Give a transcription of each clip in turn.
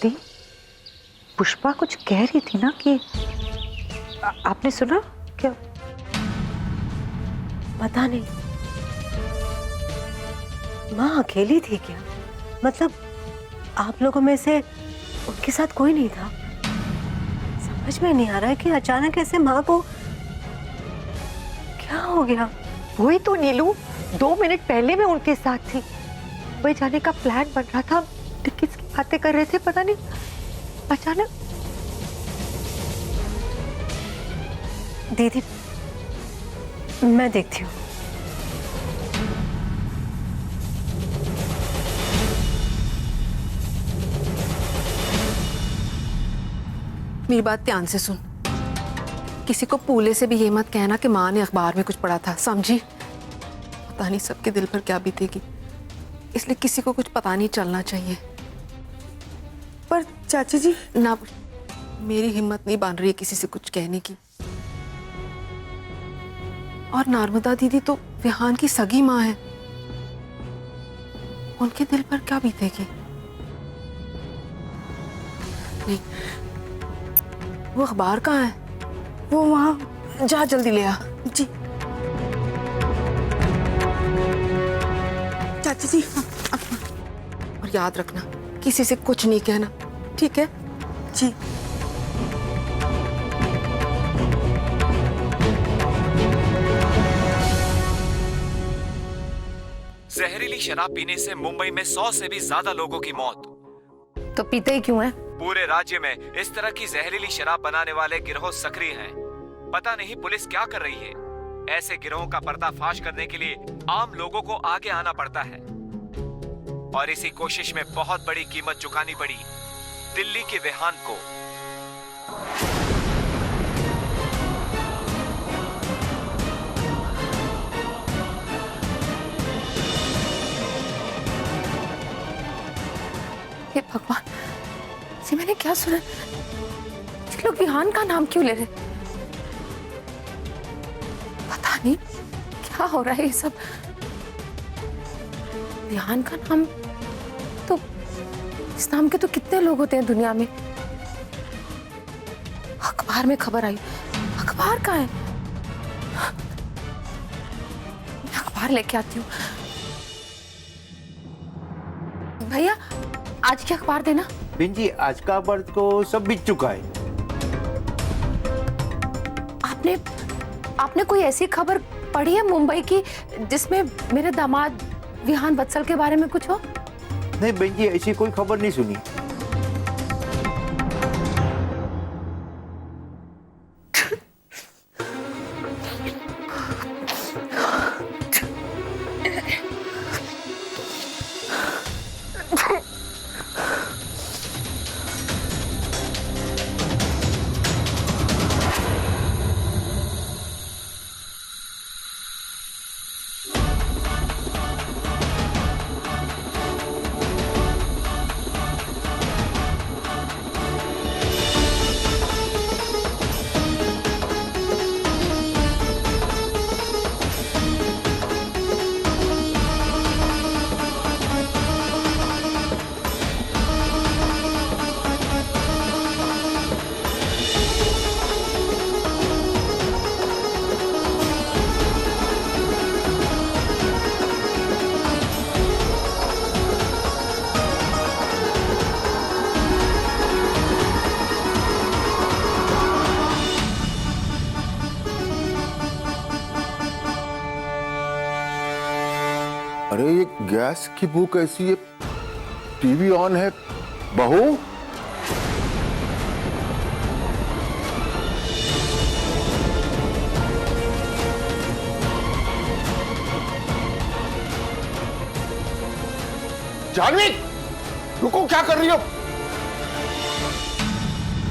दी, पुष्पा कुछ कह रही थी ना कि आपने सुना क्या? पता नहीं, माँ अकेली थी क्या? मतलब आप लोगों में से उनके साथ कोई नहीं था? समझ में नहीं आ रहा है कि अचानक ऐसे माँ को क्या हो गया। वही तो नीलू, 2 मिनट पहले मैं उनके साथ थी, वही जाने का प्लान बन रहा था, टिकट्स की बातें कर रहे थे, पता नहीं अचानक। दीदी मैं देखती हूँ। मेरी बात ध्यान से सुन। किसी को पूले से भी ये मत कहना कि माँ ने अखबार में कुछ पढ़ा था, समझी? पता नहीं सबके दिल पर क्या बीतेगी, इसलिए किसी को कुछ पता नहीं चलना चाहिए। पर चाची जी ना, मेरी हिम्मत नहीं बन रही है किसी से कुछ कहने की। और नर्मदा दीदी तो विहान की सगी माँ है, उनके दिल पर क्या बीतेगी? नहीं, वो अखबार कहाँ है? वो वहाँ। जा जल्दी ले आ। जी चाची जी। और याद रखना, किसी से कुछ नहीं कहना, ठीक है? जी जहरीली शराब पीने से मुंबई में 100 से भी ज्यादा लोगों की मौत। तो पीते ही क्यों है? पूरे राज्य में इस तरह की जहरीली शराब बनाने वाले गिरोह सक्रिय हैं। पता नहीं पुलिस क्या कर रही है। ऐसे गिरोहों का पर्दाफाश करने के लिए आम लोगों को आगे आना पड़ता है, और इसी कोशिश में बहुत बड़ी कीमत चुकानी पड़ी दिल्ली के विहान को। हे भगवान, जी मैंने क्या सुना? ये लोग विहान का नाम क्यों ले रहे? पता नहीं क्या हो रहा है ये सब। विहान का नाम तो, इस नाम के तो कितने लोग होते हैं दुनिया में। अखबार में खबर आई, अखबार कहाँ है? मैं अखबार लेके आती हूँ। भैया आज की अखबार देना। बहन जी आज का अखबार तो सब बिक चुका है। आपने कोई ऐसी खबर पढ़ी है मुंबई की जिसमें मेरे दामाद विहान वत्सल के बारे में कुछ हो? नहीं बहन जी, ऐसी कोई खबर नहीं सुनी। अरे ये गैस की बुक ऐसी है, टीवी ऑन है। बहू जानवी, रुको, क्या कर रही हो?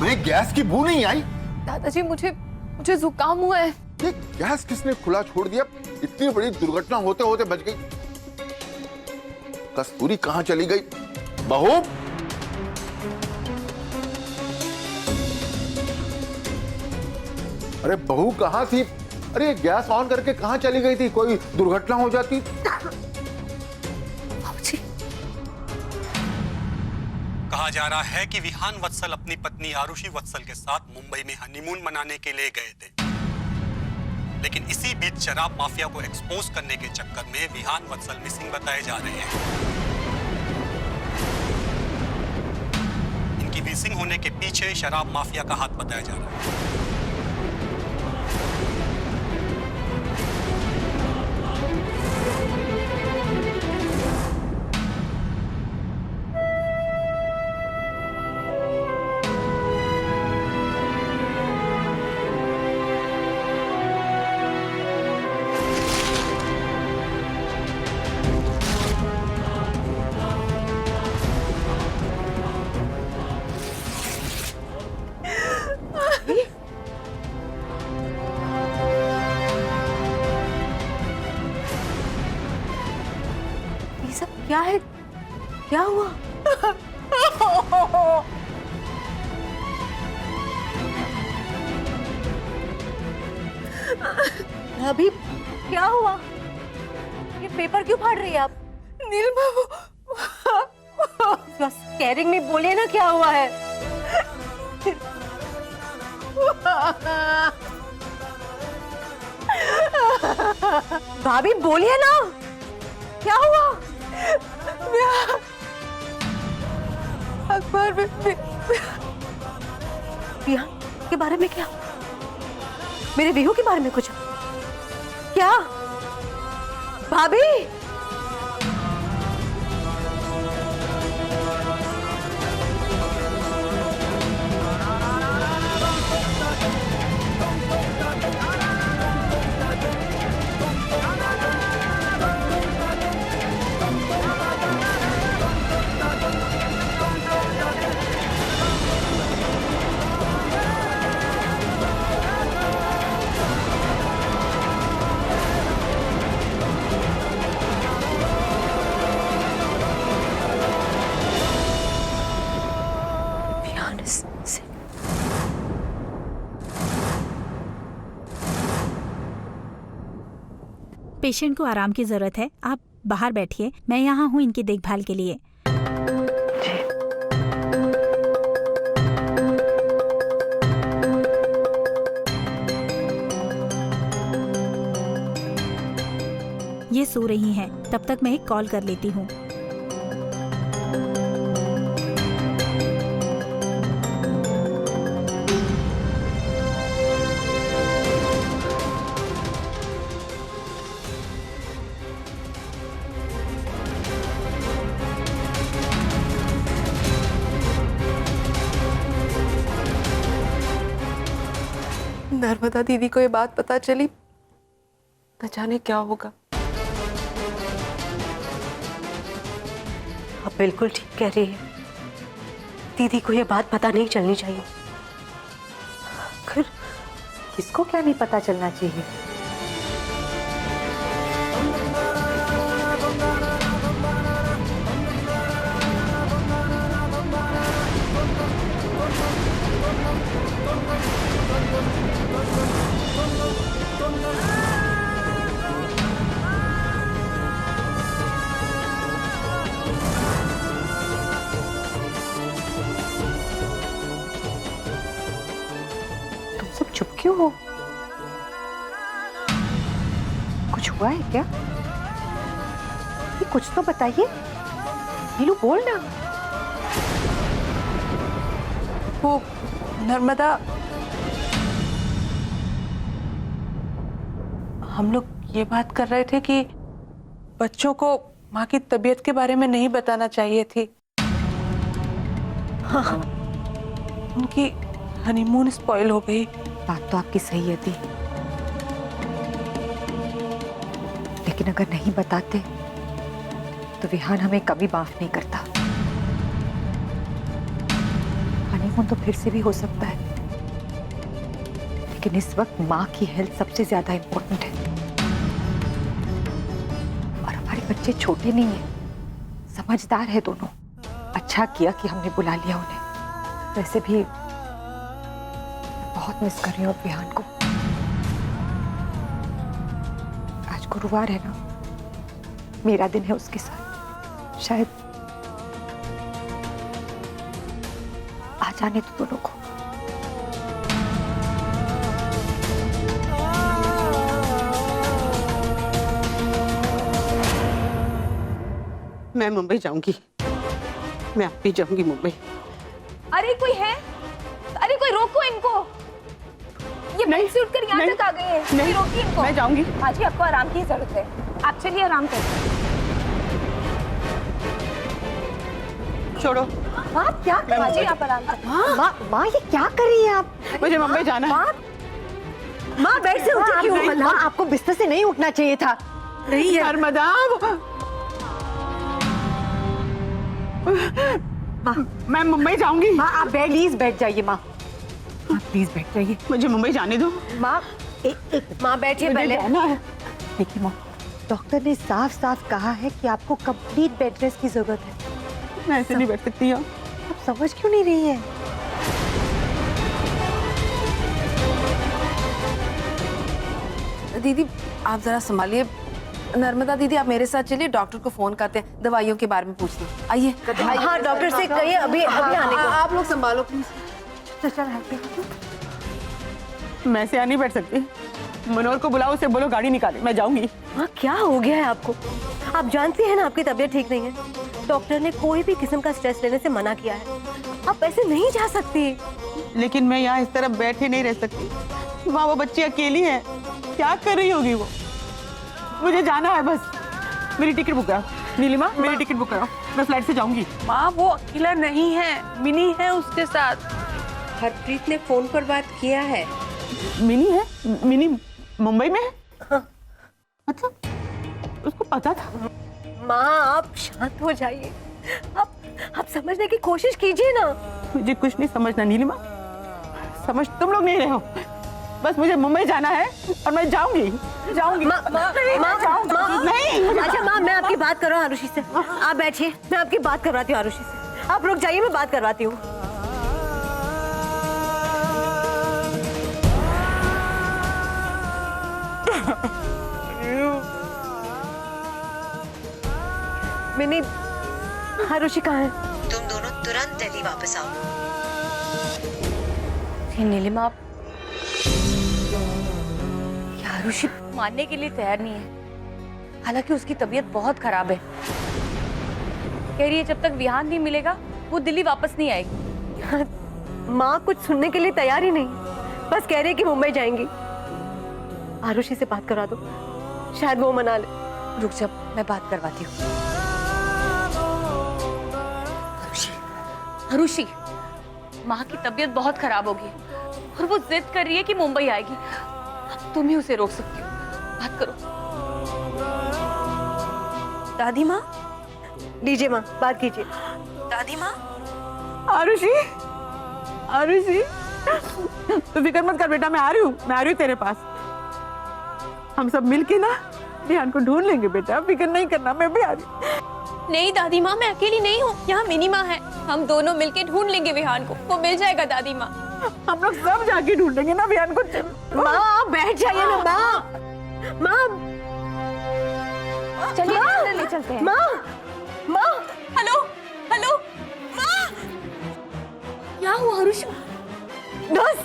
मेरी गैस की बू नहीं आई। दादाजी मुझे जुकाम हुआ है। ये गैस किसने खुला छोड़ दिया? इतनी बड़ी दुर्घटना होते होते बच गई। कस्तूरी कहां चली गई? बहू अरे बहू कहां थी? अरे गैस ऑन करके कहां चली गई थी? कोई दुर्घटना हो जाती। कहाँ कहा जा रहा है कि विहान वत्सल अपनी पत्नी आरुषि वत्सल के साथ मुंबई में हनीमून मनाने के लिए गए थे, लेकिन इसी बीच शराब माफिया को एक्सपोज करने के चक्कर में विहान वत्सल मिसिंग बताए जा रहे हैं। इनकी मिसिंग होने के पीछे शराब माफिया का हाथ बताया जा रहा है। ये सब क्या है? क्या हुआ? अभी क्या हुआ? ये पेपर क्यों फाड़ रही है आप? नीलिमा बस कैरिंग में बोलिए ना क्या हुआ है? भाभी बोलिए ना क्या हुआ? अखबार में विहान के बारे में क्या? मेरे विहू के बारे में कुछ? क्या भाभी? पेशेंट को आराम की जरूरत है, आप बाहर बैठिए, मैं यहाँ हूँ इनकी देखभाल के लिए। ये सो रही हैं, तब तक मैं एक कॉल कर लेती हूँ। नर्मदा दीदी को ये बात पता चली, न जाने क्या होगा। आप बिल्कुल ठीक कह रही है, दीदी को ये बात पता नहीं चलनी चाहिए। फिर किसको क्या नहीं पता चलना चाहिए? सब चुप क्यों हो? कुछ हुआ है क्या? ये कुछ तो बताइए। नीलू बोल ना। वो नर्मदा, हम लोग ये बात कर रहे थे कि बच्चों को माँ की तबीयत के बारे में नहीं बताना चाहिए थी। हाँ, उनकी हनीमून स्पॉइल हो गई। बात तो आपकी सही है दी, लेकिन अगर नहीं बताते तो विहान हमें कभी माफ नहीं करता। हनीमून तो फिर से भी हो सकता है, लेकिन इस वक्त माँ की हेल्थ सबसे ज्यादा इंपॉर्टेंट है। और हमारे बच्चे छोटे नहीं हैं, समझदार है दोनों। अच्छा किया कि हमने बुला लिया उन्हें। वैसे भी बहुत मिस कर रही हूँ विहान को। आज गुरुवार है ना, मेरा दिन है उसके साथ। शायद आ जाने दो दोनों को। मैं मुंबई जाऊंगी, मैं अब भी जाऊंगी मुंबई। अरे कोई है? अरे कोई रोको इनको, ये बेड से उठकर यहाँ तक आ गए हैं। कोई रोकिए इनको। मैं जाऊंगी। आज ही आपको आराम की जरूरत है, आप चलिए आराम करिए। छोड़ो, माँ क्या कर आज ही रही आप आराम करिए। माँ माँ ये क्या कर रही है आप? मुझे मुंबई जाना है। माँ बेड से उठी क्यों? माँ आपको बिस्तर से नहीं उठना चाहिए था। नहीं यार मदाम, मैं मुंबई जाऊंगी। माँ आप प्लीज बैठ जाइए। माँ आप प्लीज बैठ जाइए। मुझे मुंबई जाने दो। माँ माँ बैठिए पहले। देखिए माँ, डॉक्टर ने साफ साफ कहा है कि आपको कंप्लीट बेड रेस्ट की जरूरत है। मैं ऐसे नहीं बैठ सकती हूँ। आप समझ क्यों नहीं रही है? दीदी आप जरा संभालिए। नर्मदा दीदी आप मेरे साथ चलिए, डॉक्टर को फोन करते हैं, दवाइयों के बारे में पूछना। आइए। हाँ डॉक्टर से कहिए अभी आने को। आप लोग संभालो प्लीज। मैं से यहाँ नहीं बैठ सकती। मनोहर को बुलाओ, उसे बोलो गाड़ी निकाले, मैं जाऊंगी। हाँ क्या हो गया है आपको? आप जानती हैं ना आपकी तबीयत ठीक नहीं है। डॉक्टर ने कोई भी किस्म का स्ट्रेस लेने से मना किया है। आप ऐसे नहीं जा सकती। लेकिन मैं यहाँ इस तरह बैठे नहीं रह सकती। वहाँ वो बच्ची अकेली है, क्या कर रही होगी वो? मुझे जाना है बस। मेरी टिकट बुक कराओ नीलिमा, मेरी टिकट बुक कराओ, मैं फ्लाइट से जाऊंगी। माँ वो अकेला नहीं है, मिनी है उसके साथ। हरप्रीत ने फोन पर बात किया है। मिनी है? मिनी मुंबई में है? मतलब उसको पता था? माँ आप शांत हो जाइए। आप समझने की कोशिश कीजिए ना। मुझे कुछ नहीं समझना नीलिमा, समझ तुम लोग नहीं रहे हो। बस मुझे मुंबई जाना है और मैं जाऊंगी। माँ नहीं। अच्छा माँ मैं आपकी बात कर रहा हूँ आरुषि से। आप बैठिए, मैं आपकी बात करवाती हूँ आरुषि से। आप रुक जाइए, मैं बात करवाती हूँ। मिनी, आरुषि कहाँ है? तुम दोनों तुरंत दिल्ली वापस आओ। नीलिमा आप आरुषि मानने के लिए तैयार नहीं है। हालांकि उसकी तबीयत बहुत खराब है। कह रही है जब तक विहान नहीं मिलेगा वो दिल्ली वापस नहीं आएगी। माँ कुछ सुनने के लिए तैयार ही नहीं, बस कह रही है कि मुंबई जाएंगी। आरुषि से बात करा दो, शायद वो मना ले। रुक जा, मैं बात करवाती हूँ। आरुषि, माँ की तबीयत बहुत खराब होगी और वो जिद कर रही है कि मुंबई आएगी। अब तुम ही उसे रोक सकती हो, बात करो। दादी माँ, लीजिए माँ, बात कीजिए। दादी माँ। आरुषि, आरुषि तू फिक्र मत कर बेटा, मैं आ रही हूँ तेरे पास। हम सब मिलके ना विहान को ढूंढ लेंगे बेटा, फिक्र नहीं करना, मैं भी आ रही हूँ। नहीं दादी माँ, मैं अकेली नहीं हूँ, यहाँ मिनी माँ है। हम दोनों मिलके ढूंढ लेंगे विहान को, वो मिल जाएगा दादी माँ। हम लोग सब जाके ढूंढेंगे ना विहान को। माँ बैठ जाइए ना माँ। माँ चलिए अंदर ले चलते हैं। माँ माँ हेलो हेलो माँ, क्या हुआ आरुषि? दोस्त,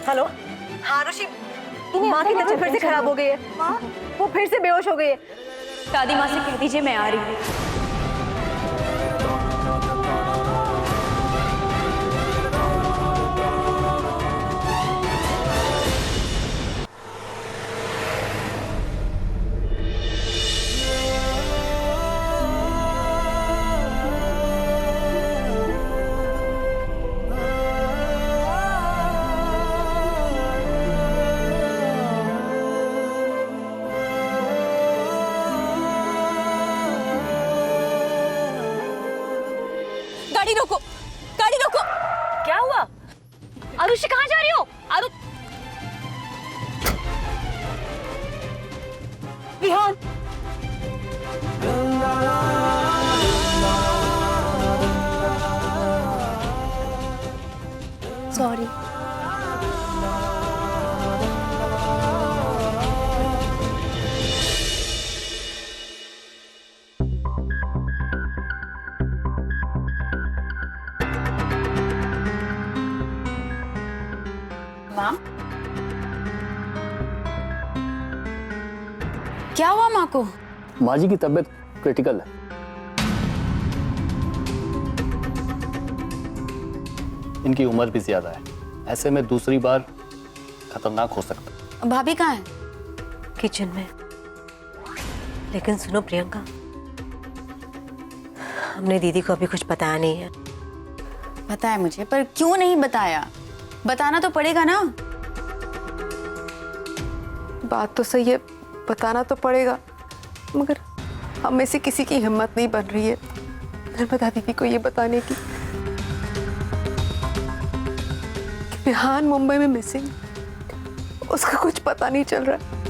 हेलो। हाँ आरुषि, माँ की तबीयत फिर से खराब हो गई है। वो फिर से बेहोश हो गई है। दादी माँ से कह दीजिए मैं आ रही हूँ। गाड़ी रोको, गाड़ी रोको। क्या हुआ? आरुषि कहाँ जा रही हो? विहान। सॉरी। माँ, क्या हुआ माँ को? माँ जी की तबीयत क्रिटिकल है। इनकी उम्र भी ज्यादा है, ऐसे में दूसरी बार खतरनाक हो सकता। भाभी कहाँ है? किचन में। लेकिन सुनो प्रियंका, हमने दीदी को अभी कुछ बताया नहीं है। पता है मुझे, पर क्यों नहीं बताया? बताना तो पड़ेगा ना। बात तो सही है, बताना तो पड़ेगा, मगर हम में से किसी की हिम्मत नहीं बन रही है नर्मदा दीदी को ये बताने की कि विहान मुंबई में मिसिंग, उसका कुछ पता नहीं चल रहा है।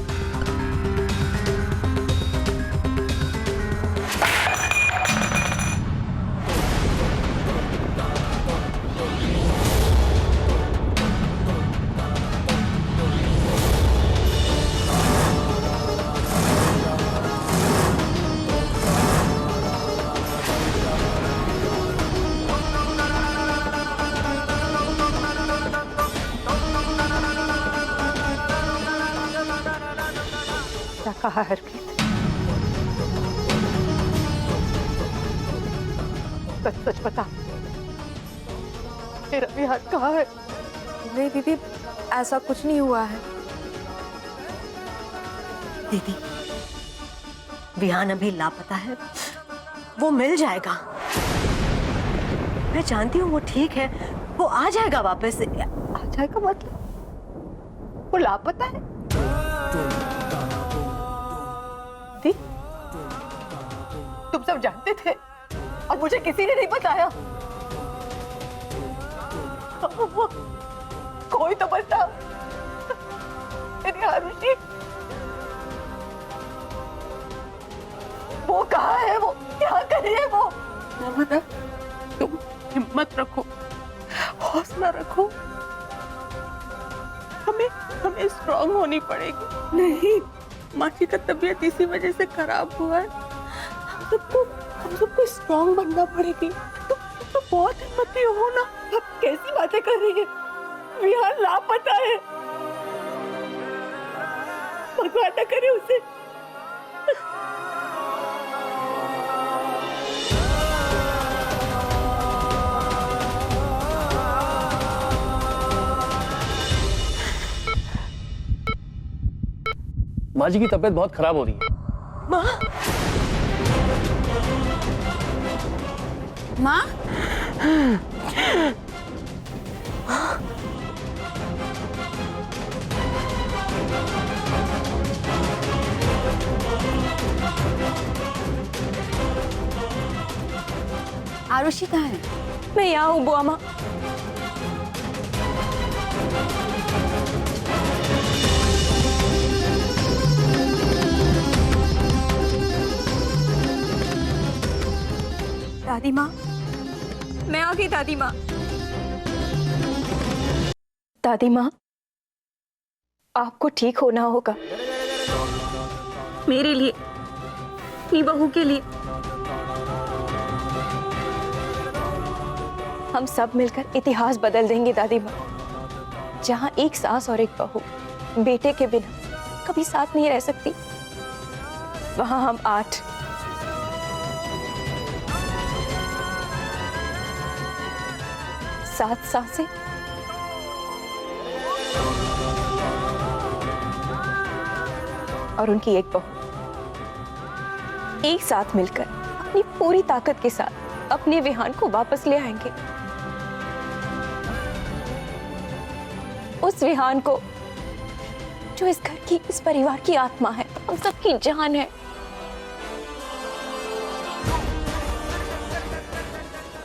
क्या कहा हरप्रीत? सच सच बता, तेरा विहान कहाँ है? नहीं दीदी, ऐसा कुछ नहीं हुआ है। दीदी, विहान अभी लापता है, वो मिल जाएगा। मैं जानती हूँ वो ठीक है, वो आ जाएगा वापस। आ जाएगा मतलब वो लापता है? दी, तुम सब जानते थे और मुझे किसी ने नहीं बताया। कोई तो बता। मेरी आरुषि, वो कहाँ है? वो क्या कर रही है? वो नर्मदा, तुम हिम्मत रखो, हौसला रखो। हमें स्ट्रांग होनी पड़ेगी। नहीं, माँ की का तबीयत इसी वजह से खराब हुआ है। हम सबको स्ट्रांग बनना पड़ेगी। तो बहुत हिम्मती हो ना। अब कैसी बातें कर रही है? विहान लापता है। भगवान न करे उसे। माँ जी की तबीयत बहुत खराब हो रही है। माँ, माँ, आरुषि कहाँ है? मैं यहाँ हूँ बुआ माँ। दादी माँ, मैं आ गई दादी माँ। दादी माँ, आपको ठीक होना होगा, मेरे लिए, अपनी बहू के लिए। हम सब मिलकर इतिहास बदल देंगे दादी माँ। जहाँ एक सास और एक बहू बेटे के बिना कभी साथ नहीं रह सकती, वहाँ हम 8 7 सासें और उनकी एक बहू एक साथ मिलकर अपनी पूरी ताकत के साथ अपने विहान को वापस ले आएंगे। उस विहान को जो इस घर की, इस परिवार की आत्मा है, हम सबकी जान है।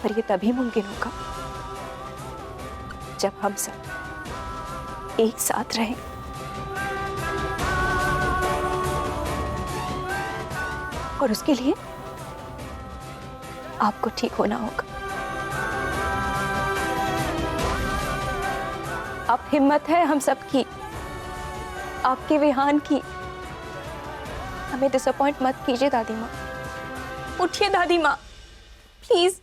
पर ये तभी मुमकिन होगा जब हम सब एक साथ रहें। और उसके लिए आपको ठीक होना होगा। आप हिम्मत है हम सबकी, आपके विहान की। हमें डिसअपॉइंट मत कीजिए दादी माँ। उठिए दादी माँ, प्लीज।